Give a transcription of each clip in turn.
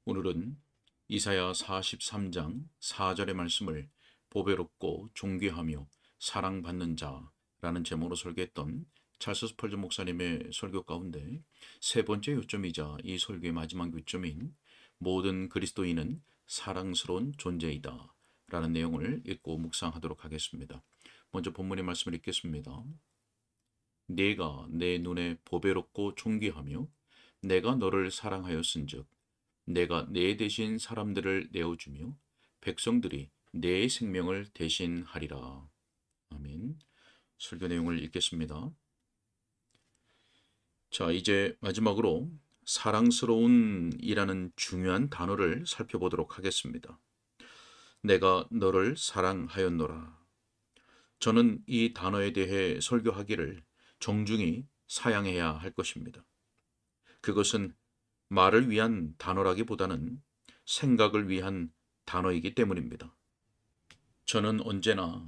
오늘은 이사야 43장 4절의 말씀을 보배롭고 존귀하며 사랑받는 자라는 제목으로 설교했던 찰스 스펄전 목사님의 설교 가운데 세 번째 요점이자 이 설교의 마지막 요점인 모든 그리스도인은 사랑스러운 존재이다 라는 내용을 읽고 묵상하도록 하겠습니다. 먼저 본문의 말씀을 읽겠습니다. 네가 내 눈에 보배롭고 존귀하며 내가 너를 사랑하였은즉 내가 내 대신 사람들을 내어주며 백성들이 내 생명을 대신하리라. 아멘. 설교 내용을 읽겠습니다. 자, 이제 마지막으로 사랑스러운 이라는 중요한 단어를 살펴보도록 하겠습니다. 내가 너를 사랑하였노라. 저는 이 단어에 대해 설교하기를 정중히 사양해야 할 것입니다. 그것은 말을 위한 단어라기보다는 생각을 위한 단어이기 때문입니다. 저는 언제나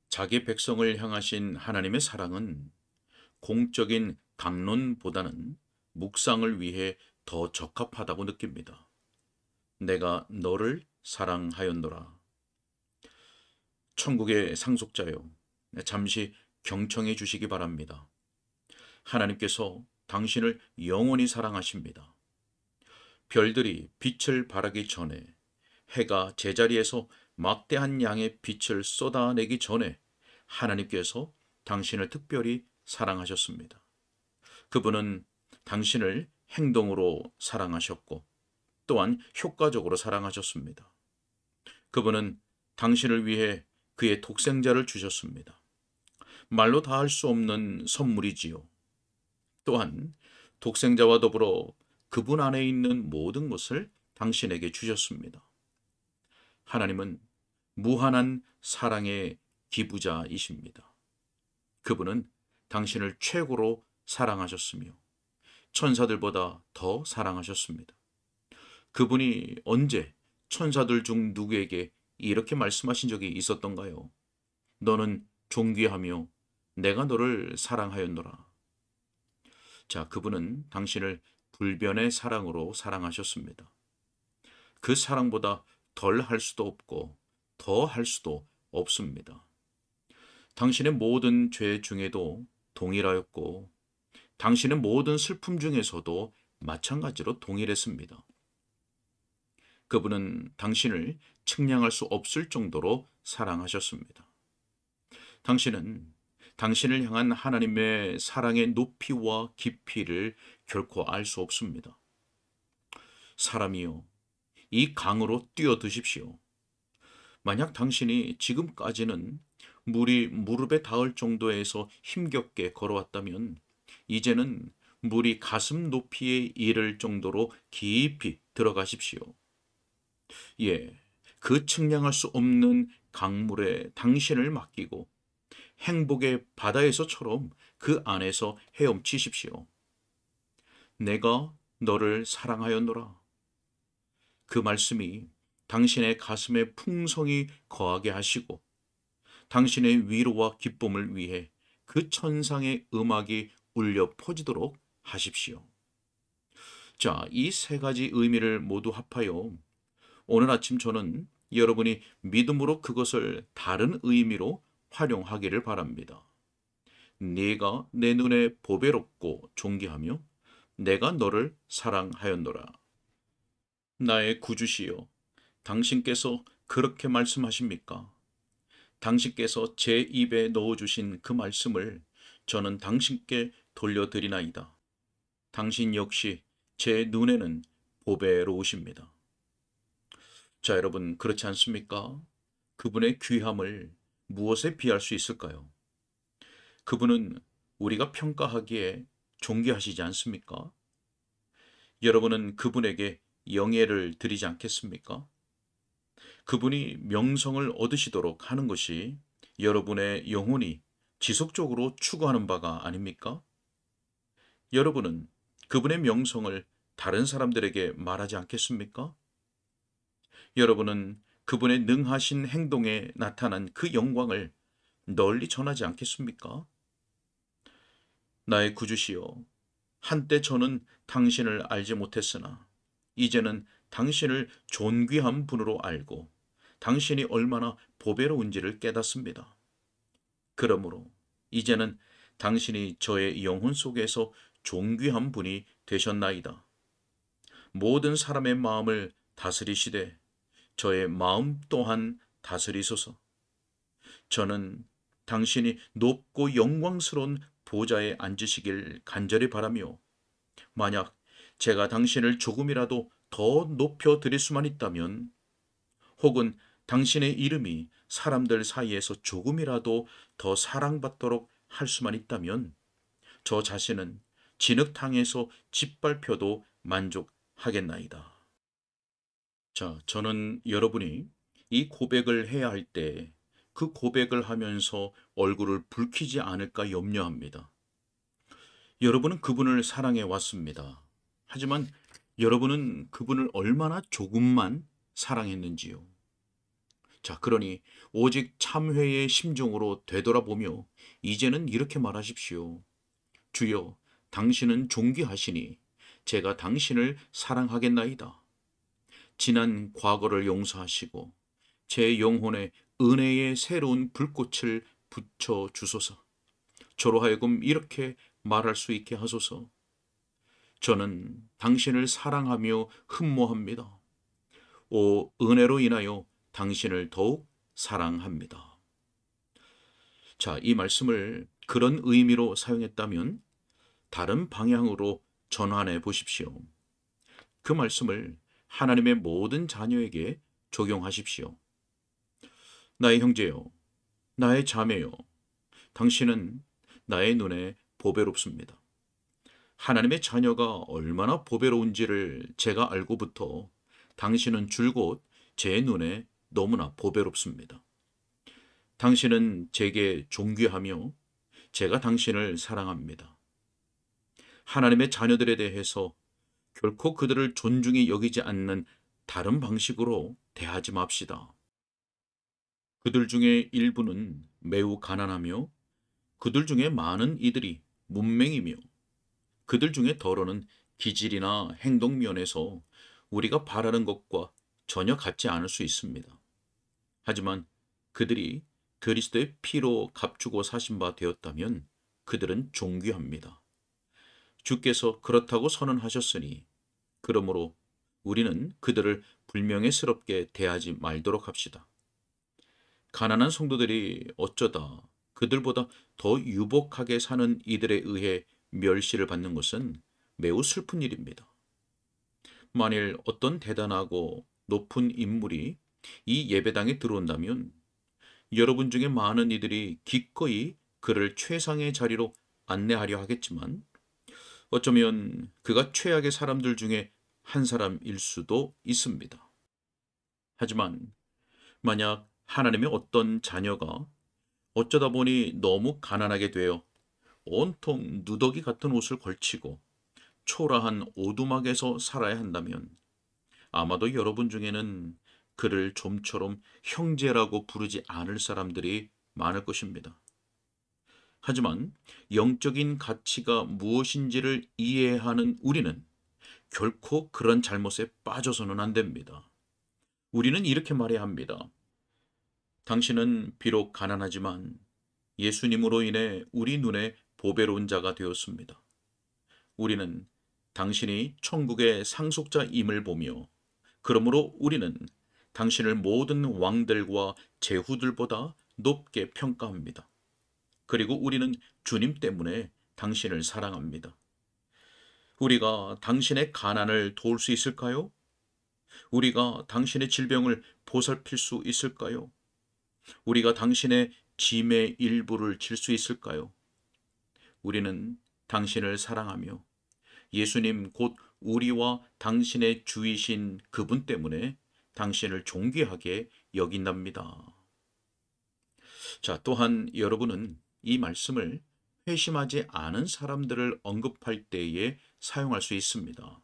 자기 백성을 향하신 하나님의 사랑은 공적인 강론보다는 묵상을 위해 더 적합하다고 느낍니다. 내가 너를 사랑하였노라. 천국의 상속자여, 잠시 경청해 주시기 바랍니다. 하나님께서 당신을 영원히 사랑하십니다. 별들이 빛을 발하기 전에, 해가 제자리에서 막대한 양의 빛을 쏟아내기 전에 하나님께서 당신을 특별히 사랑하셨습니다. 그분은 당신을 행동으로 사랑하셨고 또한 효과적으로 사랑하셨습니다. 그분은 당신을 위해 그의 독생자를 주셨습니다. 말로 다 할 수 없는 선물이지요. 또한 독생자와 더불어 그분 안에 있는 모든 것을 당신에게 주셨습니다. 하나님은 무한한 사랑의 기부자이십니다. 그분은 당신을 최고로 사랑하셨으며 천사들보다 더 사랑하셨습니다. 그분이 언제 천사들 중 누구에게 이렇게 말씀하신 적이 있었던가요? 너는 존귀하며 내가 너를 사랑하였노라. 자, 그분은 당신을 불변의 사랑으로 사랑하셨습니다. 그 사랑보다 덜 할 수도 없고 더 할 수도 없습니다. 당신의 모든 죄 중에도 동일하였고 당신의 모든 슬픔 중에서도 마찬가지로 동일했습니다. 그분은 당신을 측량할 수 없을 정도로 사랑하셨습니다. 당신은 당신을 향한 하나님의 사랑의 높이와 깊이를 결코 알 수 없습니다. 사람이여, 이 강으로 뛰어드십시오. 만약 당신이 지금까지는 물이 무릎에 닿을 정도에서 힘겹게 걸어왔다면 이제는 물이 가슴 높이에 이를 정도로 깊이 들어가십시오. 예, 그 측량할 수 없는 강물에 당신을 맡기고 행복의 바다에서처럼 그 안에서 헤엄치십시오. 내가 너를 사랑하였노라. 그 말씀이 당신의 가슴에 풍성이 거하게 하시고 당신의 위로와 기쁨을 위해 그 천상의 음악이 울려 퍼지도록 하십시오. 자, 이 세 가지 의미를 모두 합하여 오늘 아침 저는 여러분이 믿음으로 그것을 다른 의미로 활용하기를 바랍니다. 네가 내 눈에 보배롭고 존귀하며 내가 너를 사랑하였노라. 나의 구주시여, 당신께서 그렇게 말씀하십니까? 당신께서 제 입에 넣어주신 그 말씀을 저는 당신께 돌려드리나이다. 당신 역시 제 눈에는 보배로우십니다. 자, 여러분, 그렇지 않습니까? 그분의 귀함을 무엇에 비할 수 있을까요? 그분은 우리가 평가하기에 존귀하시지 않습니까? 여러분은 그분에게 영예를 드리지 않겠습니까? 그분이 명성을 얻으시도록 하는 것이 여러분의 영혼이 지속적으로 추구하는 바가 아닙니까? 여러분은 그분의 명성을 다른 사람들에게 말하지 않겠습니까? 여러분은 그분의 능하신 행동에 나타난 그 영광을 널리 전하지 않겠습니까? 나의 구주시여, 한때 저는 당신을 알지 못했으나 이제는 당신을 존귀한 분으로 알고 당신이 얼마나 보배로운지를 깨닫습니다. 그러므로 이제는 당신이 저의 영혼 속에서 존귀한 분이 되셨나이다. 모든 사람의 마음을 다스리시되 저의 마음 또한 다스리소서. 저는 당신이 높고 영광스러운 보좌에 앉으시길 간절히 바라며 만약 제가 당신을 조금이라도 더 높여 드릴 수만 있다면 혹은 당신의 이름이 사람들 사이에서 조금이라도 더 사랑받도록 할 수만 있다면 저 자신은 진흙탕에서 짓밟혀도 만족하겠나이다. 자, 저는 여러분이 이 고백을 해야 할 때 그 고백을 하면서 얼굴을 붉히지 않을까 염려합니다. 여러분은 그분을 사랑해 왔습니다. 하지만 여러분은 그분을 얼마나 조금만 사랑했는지요. 자, 그러니 오직 참회의 심정으로 되돌아보며 이제는 이렇게 말하십시오. 주여, 당신은 존귀하시니 제가 당신을 사랑하겠나이다. 지난 과거를 용서하시고 제 영혼에 은혜의 새로운 불꽃을 붙여 주소서. 저로 하여금 이렇게 말할 수 있게 하소서. 저는 당신을 사랑하며 흠모합니다. 오, 은혜로 인하여 당신을 더욱 사랑합니다. 자, 이 말씀을 그런 의미로 사용했다면 다른 방향으로 전환해 보십시오. 그 말씀을 하나님의 모든 자녀에게 적용하십시오. 나의 형제요, 나의 자매요, 당신은 나의 눈에 보배롭습니다. 하나님의 자녀가 얼마나 보배로운지를 제가 알고부터 당신은 줄곧 제 눈에 너무나 보배롭습니다. 당신은 제게 존귀하며 제가 당신을 사랑합니다. 하나님의 자녀들에 대해서 결코 그들을 존중히 여기지 않는 다른 방식으로 대하지 맙시다. 그들 중에 일부는 매우 가난하며 그들 중에 많은 이들이 문맹이며 그들 중에 더러는 기질이나 행동 면에서 우리가 바라는 것과 전혀 같지 않을 수 있습니다. 하지만 그들이 그리스도의 피로 값주고 사신 바 되었다면 그들은 존귀합니다. 주께서 그렇다고 선언하셨으니 그러므로 우리는 그들을 불명예스럽게 대하지 말도록 합시다. 가난한 성도들이 어쩌다 그들보다 더 유복하게 사는 이들에 의해 멸시를 받는 것은 매우 슬픈 일입니다. 만일 어떤 대단하고 높은 인물이 이 예배당에 들어온다면 여러분 중에 많은 이들이 기꺼이 그를 최상의 자리로 안내하려 하겠지만 어쩌면 그가 최악의 사람들 중에 한 사람일 수도 있습니다. 하지만 만약 하나님의 어떤 자녀가 어쩌다 보니 너무 가난하게 되어 온통 누더기 같은 옷을 걸치고 초라한 오두막에서 살아야 한다면 아마도 여러분 중에는 그를 좀처럼 형제라고 부르지 않을 사람들이 많을 것입니다. 하지만 영적인 가치가 무엇인지를 이해하는 우리는 결코 그런 잘못에 빠져서는 안 됩니다. 우리는 이렇게 말해야 합니다. 당신은 비록 가난하지만 예수님으로 인해 우리 눈에 보배로운 자가 되었습니다. 우리는 당신이 천국의 상속자임을 보며 그러므로 우리는 당신을 모든 왕들과 제후들보다 높게 평가합니다. 그리고 우리는 주님 때문에 당신을 사랑합니다. 우리가 당신의 가난을 도울 수 있을까요? 우리가 당신의 질병을 보살필 수 있을까요? 우리가 당신의 짐의 일부를 질 수 있을까요? 우리는 당신을 사랑하며 예수님 곧 우리와 당신의 주이신 그분 때문에 당신을 존귀하게 여긴답니다. 자, 또한 여러분은 이 말씀을 회심하지 않은 사람들을 언급할 때에 사용할 수 있습니다.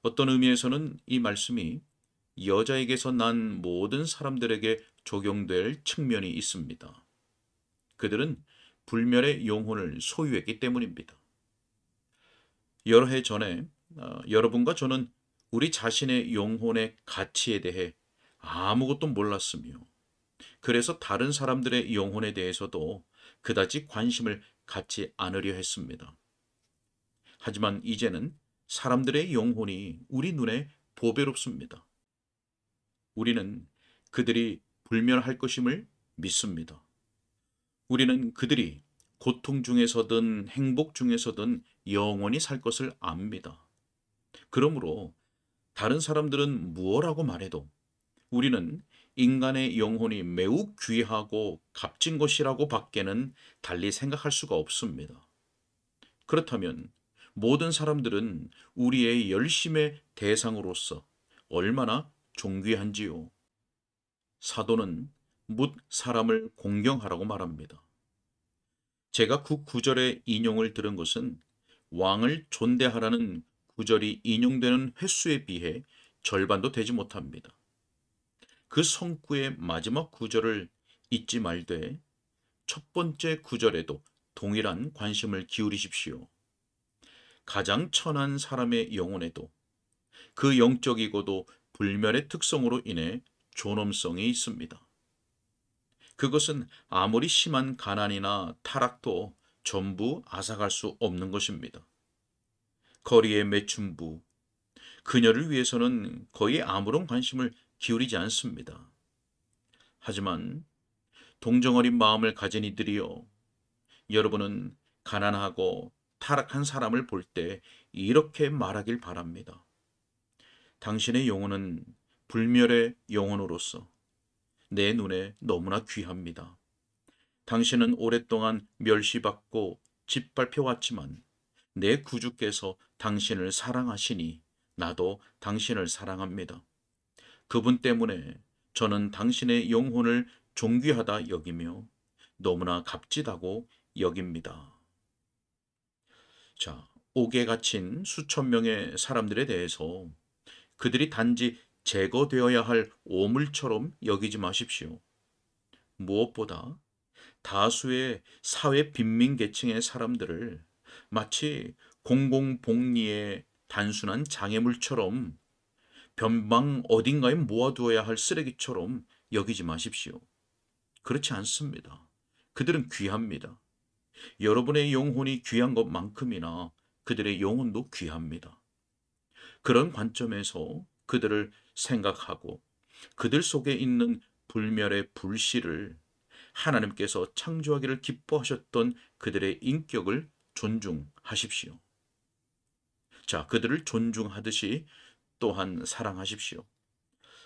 어떤 의미에서는 이 말씀이 여자에게서 난 모든 사람들에게 적용될 측면이 있습니다. 그들은 불멸의 영혼을 소유했기 때문입니다. 여러 해 전에 여러분과 저는 우리 자신의 영혼의 가치에 대해 아무것도 몰랐으며, 그래서 다른 사람들의 영혼에 대해서도 그다지 관심을 갖지 않으려 했습니다. 하지만 이제는 사람들의 영혼이 우리 눈에 보배롭습니다. 우리는 그들이 불멸할 것임을 믿습니다. 우리는 그들이 고통 중에서든 행복 중에서든 영원히 살 것을 압니다. 그러므로 다른 사람들은 무엇라고 말해도 우리는 인간의 영혼이 매우 귀하고 값진 것이라고 밖에는 달리 생각할 수가 없습니다. 그렇다면 모든 사람들은 우리의 열심의 대상으로서 얼마나 존귀한지요. 사도는 묻 사람을 공경하라고 말합니다. 제가 그 구절의 인용을 들은 것은 왕을 존대하라는 구절이 인용되는 횟수에 비해 절반도 되지 못합니다. 그 성구의 마지막 구절을 잊지 말되 첫 번째 구절에도 동일한 관심을 기울이십시오. 가장 천한 사람의 영혼에도 그 영적이고도 불멸의 특성으로 인해 존엄성이 있습니다. 그것은 아무리 심한 가난이나 타락도 전부 앗아갈 수 없는 것입니다. 거리의 매춘부, 그녀를 위해서는 거의 아무런 관심을 기울이지 않습니다. 하지만 동정어린 마음을 가진 이들이여, 여러분은 가난하고 타락한 사람을 볼 때 이렇게 말하길 바랍니다. 당신의 영혼은 불멸의 영혼으로서 내 눈에 너무나 귀합니다. 당신은 오랫동안 멸시받고 짓밟혀왔지만 내 구주께서 당신을 사랑하시니 나도 당신을 사랑합니다. 그분 때문에 저는 당신의 영혼을 존귀하다 여기며 너무나 값지다고 여깁니다. 자, 옥에 갇힌 수천 명의 사람들에 대해서 그들이 단지 제거되어야 할 오물처럼 여기지 마십시오. 무엇보다 다수의 사회 빈민계층의 사람들을 마치 공공복리의 단순한 장애물처럼 변방 어딘가에 모아두어야 할 쓰레기처럼 여기지 마십시오. 그렇지 않습니다. 그들은 귀합니다. 여러분의 영혼이 귀한 것만큼이나 그들의 영혼도 귀합니다. 그런 관점에서 그들을 생각하고 그들 속에 있는 불멸의 불씨를 하나님께서 창조하기를 기뻐하셨던 그들의 인격을 존중하십시오. 자, 그들을 존중하듯이 또한 사랑하십시오.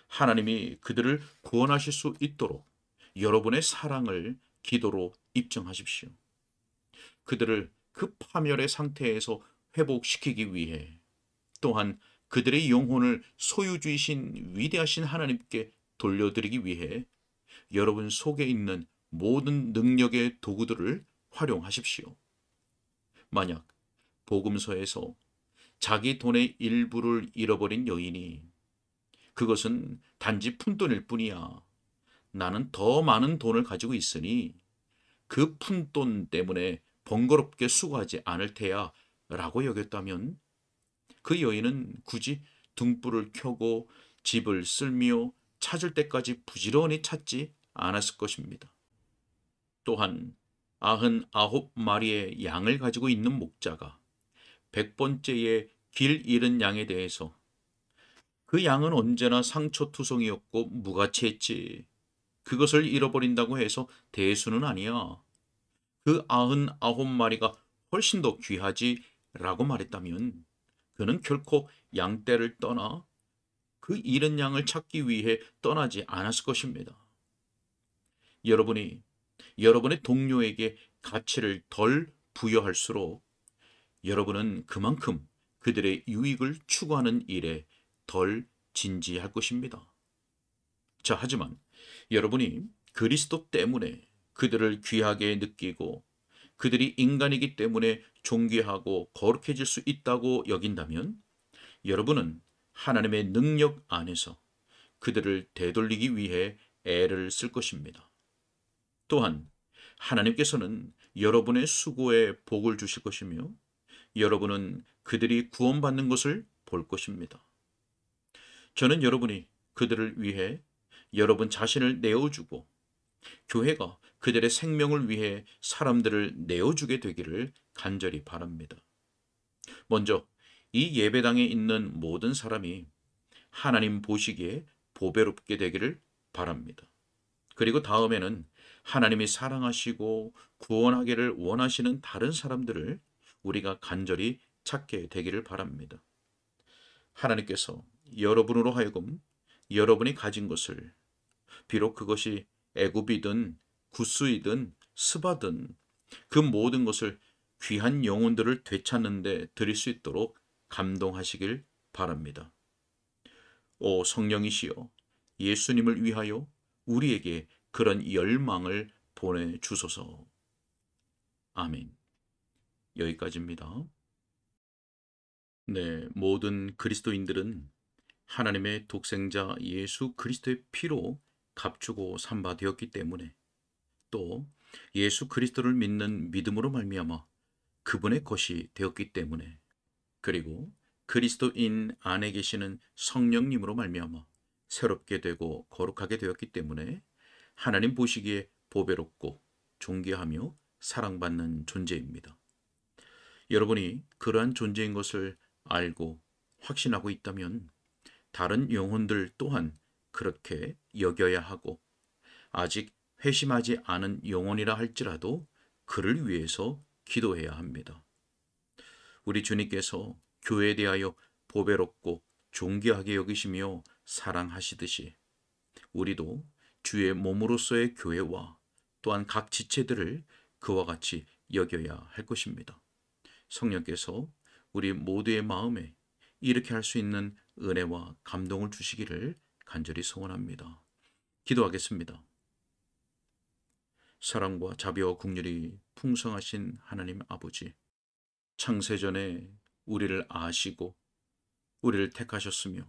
하나님이 그들을 구원하실 수 있도록 여러분의 사랑을 기도로 입증하십시오. 그들을 그 파멸의 상태에서 회복시키기 위해, 또한 그들의 영혼을 소유주이신 위대하신 하나님께 돌려드리기 위해 여러분 속에 있는 모든 능력의 도구들을 활용하십시오. 만약 복음서에서 자기 돈의 일부를 잃어버린 여인이 그것은 단지 푼돈일 뿐이야, 나는 더 많은 돈을 가지고 있으니 그 푼돈 때문에 번거롭게 수고하지 않을 테야 라고 여겼다면, 그 여인은 굳이 등불을 켜고 집을 쓸며 찾을 때까지 부지런히 찾지 않았을 것입니다. 또한 99마리의 양을 가지고 있는 목자가 100번째의 길 잃은 양에 대해서 그 양은 언제나 상처투성이었고 무가치했지, 그것을 잃어버린다고 해서 대수는 아니야, 그 99마리가 훨씬 더 귀하지 라고 말했다면, 그는 결코 양떼를 떠나 그 잃은 양을 찾기 위해 떠나지 않았을 것입니다. 여러분이 여러분의 동료에게 가치를 덜 부여할수록 여러분은 그만큼 그들의 유익을 추구하는 일에 덜 진지할 것입니다. 자, 하지만 여러분이 그리스도 때문에 그들을 귀하게 느끼고 그들이 인간이기 때문에 존귀하고 거룩해질 수 있다고 여긴다면, 여러분은 하나님의 능력 안에서 그들을 되돌리기 위해 애를 쓸 것입니다. 또한 하나님께서는 여러분의 수고에 복을 주실 것이며 여러분은 그들이 구원받는 것을 볼 것입니다. 저는 여러분이 그들을 위해 여러분 자신을 내어주고 교회가 그들의 생명을 위해 사람들을 내어주게 되기를 간절히 바랍니다. 먼저 이 예배당에 있는 모든 사람이 하나님 보시기에 보배롭게 되기를 바랍니다. 그리고 다음에는 하나님이 사랑하시고 구원하기를 원하시는 다른 사람들을 우리가 간절히 찾게 되기를 바랍니다. 하나님께서 여러분으로 하여금 여러분이 가진 것을, 비록 그것이 애굽이든 구스이든 스바든 그 모든 것을, 귀한 영혼들을 되찾는 데 드릴 수 있도록 감동하시길 바랍니다. 오 성령이시여, 예수님을 위하여 우리에게 그런 열망을 보내주소서. 아멘. 여기까지입니다. 네, 모든 그리스도인들은 하나님의 독생자 예수 그리스도의 피로 값주고 삼바 되었기 때문에, 또 예수 그리스도를 믿는 믿음으로 말미암아 그분의 것이 되었기 때문에, 그리고 그리스도인 안에 계시는 성령님으로 말미암아 새롭게 되고 거룩하게 되었기 때문에 하나님 보시기에 보배롭고 존귀하며 사랑받는 존재입니다. 여러분이 그러한 존재인 것을 알고 확신하고 있다면 다른 영혼들 또한 그렇게 여겨야 하고, 아직 회심하지 않은 영혼이라 할지라도 그를 위해서 기도해야 합니다. 우리 주님께서 교회에 대하여 보배롭고 존귀하게 여기시며 사랑하시듯이 우리도 주의 몸으로서의 교회와 또한 각 지체들을 그와 같이 여겨야 할 것입니다. 성령께서 우리 모두의 마음에 이렇게 할 수 있는 은혜와 감동을 주시기를 간절히 소원합니다. 기도하겠습니다. 사랑과 자비와 긍휼이 풍성하신 하나님 아버지, 창세전에 우리를 아시고 우리를 택하셨으며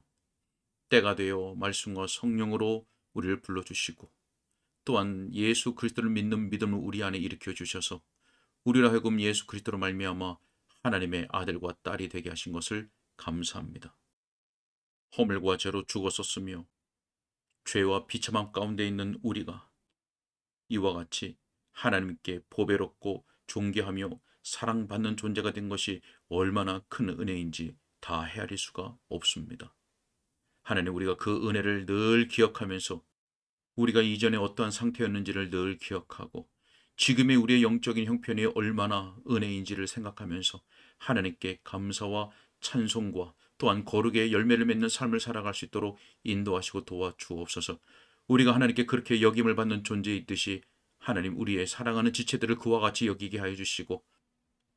때가 되어 말씀과 성령으로 우리를 불러주시고, 또한 예수 그리스도를 믿는 믿음을 우리 안에 일으켜 주셔서 우리로 하여금 예수 그리스도로 말미암아 하나님의 아들과 딸이 되게 하신 것을 감사합니다. 허물과 죄로 죽었었으며 죄와 비참함 가운데 있는 우리가 이와 같이 하나님께 보배롭고 존귀하며 사랑받는 존재가 된 것이 얼마나 큰 은혜인지 다 헤아릴 수가 없습니다. 하나님, 우리가 그 은혜를 늘 기억하면서 우리가 이전에 어떠한 상태였는지를 늘 기억하고 지금의 우리의 영적인 형편이 얼마나 은혜인지를 생각하면서 하나님께 감사와 찬송과 또한 거룩의 열매를 맺는 삶을 살아갈 수 있도록 인도하시고 도와주옵소서. 우리가 하나님께 그렇게 여김을 받는 존재에 있듯이 하나님, 우리의 사랑하는 지체들을 그와 같이 여기게 하여 주시고,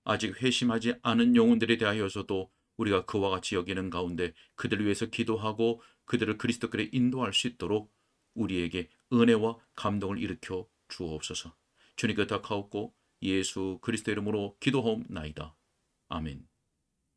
아직 회심하지 않은 영혼들에 대하여서도 우리가 그와 같이 여기는 가운데 그들을 위해서 기도하고 그들을 그리스도께 인도할 수 있도록 우리에게 은혜와 감동을 일으켜 주옵소서. 주님께 닥하옵고 예수 그리스도 이름으로 기도하옵나이다. 아멘.